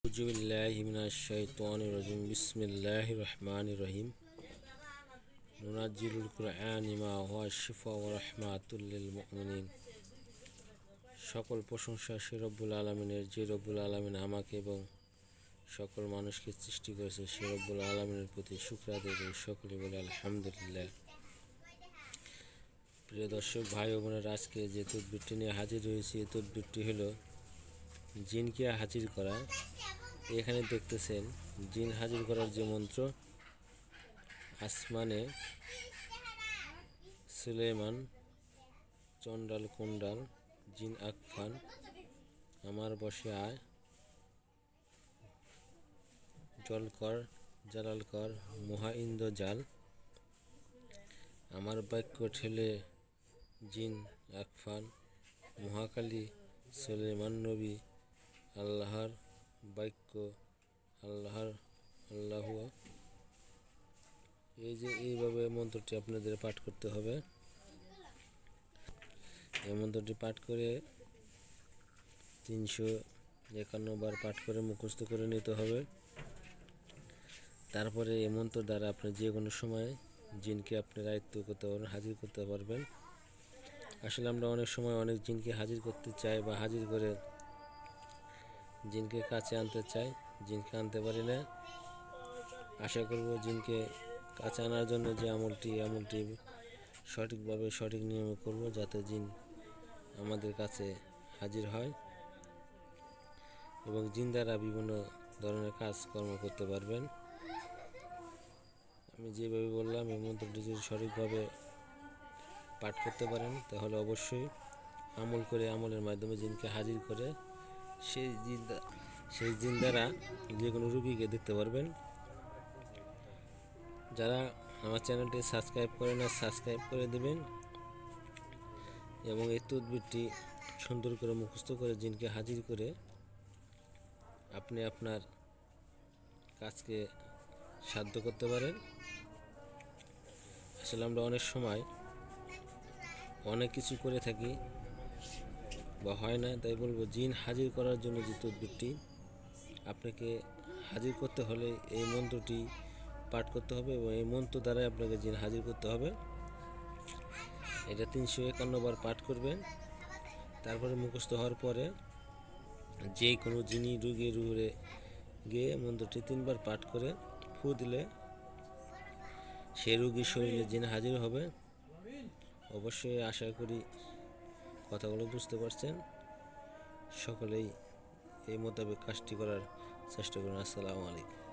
আউযুবিল্লাহি মিনাশ শাইতানির রাজিম বিসমিল্লাহির রহমানির রহিম নুনাজ্জিলুল কুরআনি মা হুয়া শিফা ওয়া রাহমাতুল লিল মুমিনিন। সকল প্রশংসা সে রব্বুল আলামিনের, যে রব্বুল আলামিন আমাকে এবং সকল মানুষকে সৃষ্টি করেছে। সে রব্বুল আলামিনের প্রতি শুকর আদায় করি। সকলে বলে আলহামদুলিল্লাহ। প্রিয় দর্শক ভাই ও বোনেরা, আজকে যে তদবিরটি নিয়ে হাজির হয়েছি, এই তদবিরটি হলো জিনকে হাজির করা। এখানে দেখতেছেন জিন হাজির করার যে মন্ত্র, আসমানে সুলেমান, চণ্ডাল কুণ্ডাল, জিন আকফান, আমার বসে আয়, জল কর, জালাল কর, মহা ইন্দ্র জাল, আমার বাক্য ঠেলে জিন আকফান, মহাকালী সুলেমান নবী, আল্লাহর বাক্য, আল্লাহ। এইভাবে মন্ত্রটি আপনাদের পাঠ করতে হবে। এই মন্ত্রটি পাঠ করে 351 বার পাঠ করে মুখস্থ করে নিতে হবে। তারপরে এই মন্ত্র দ্বারা আপনি যে কোনো সময় জিনকে আপনি আয়ত্ত করতে পারবেন, হাজির করতে পারবেন। আসলে আমরা অনেক সময় অনেক জিনকে হাজির করতে চাই বা হাজির করে জিনকে কাছে আনতে চাই, জিনকে আনতে পারি না। আশা করব জিনকে কাছে আনার জন্য যে আমলটি সঠিকভাবে সঠিক নিয়মে করব, যাতে জিন আমাদের কাছে হাজির হয় এবং জিন দ্বারা বিভিন্ন ধরনের কাজকর্ম করতে পারবেন। আমি যেভাবে বললাম, এই মন্ত্রটি যদি সঠিকভাবে পাঠ করতে পারেন, তাহলে অবশ্যই আমলের মাধ্যমে জিনকে হাজির করে সেই জিন দ্বারা যে কোনো রুগীকে দেখতে পারবেন। যারা আমার চ্যানেলটি সাবস্ক্রাইব করে না, সাবস্ক্রাইব করে দেবেন এবং এই তদবিরটি সুন্দর করে মুখস্থ করে জিনকে হাজির করে আপনি আপনার কাজকে সাধ্য করতে পারেন। আসলে আমরা অনেক সময় অনেক কিছু করে থাকি বা হয় না, তাই বলবো জিন হাজির করার জন্য যে তদবিরটি আপনাকে হাজির করতে হলে এই মন্ত্রটি পাঠ করতে হবে এবং এই মন্ত্র দ্বারাই আপনাকে জিন হাজির করতে হবে। এটা 351 বার পাঠ করবেন। তারপরে মুখস্থ হওয়ার পরে যে কোনো জিনি রুগীর উপরে গিয়ে মন্ত্রটি 3 বার পাঠ করে ফু দিলে সেই রুগীর শরীরে জিন হাজির হবে। অবশ্যই আশা করি কথাগুলো বুঝতে পারছেন। সকলেই এই মোতাবেক কাজটি করার চেষ্টা করুন। আসসালামু আলাইকুম।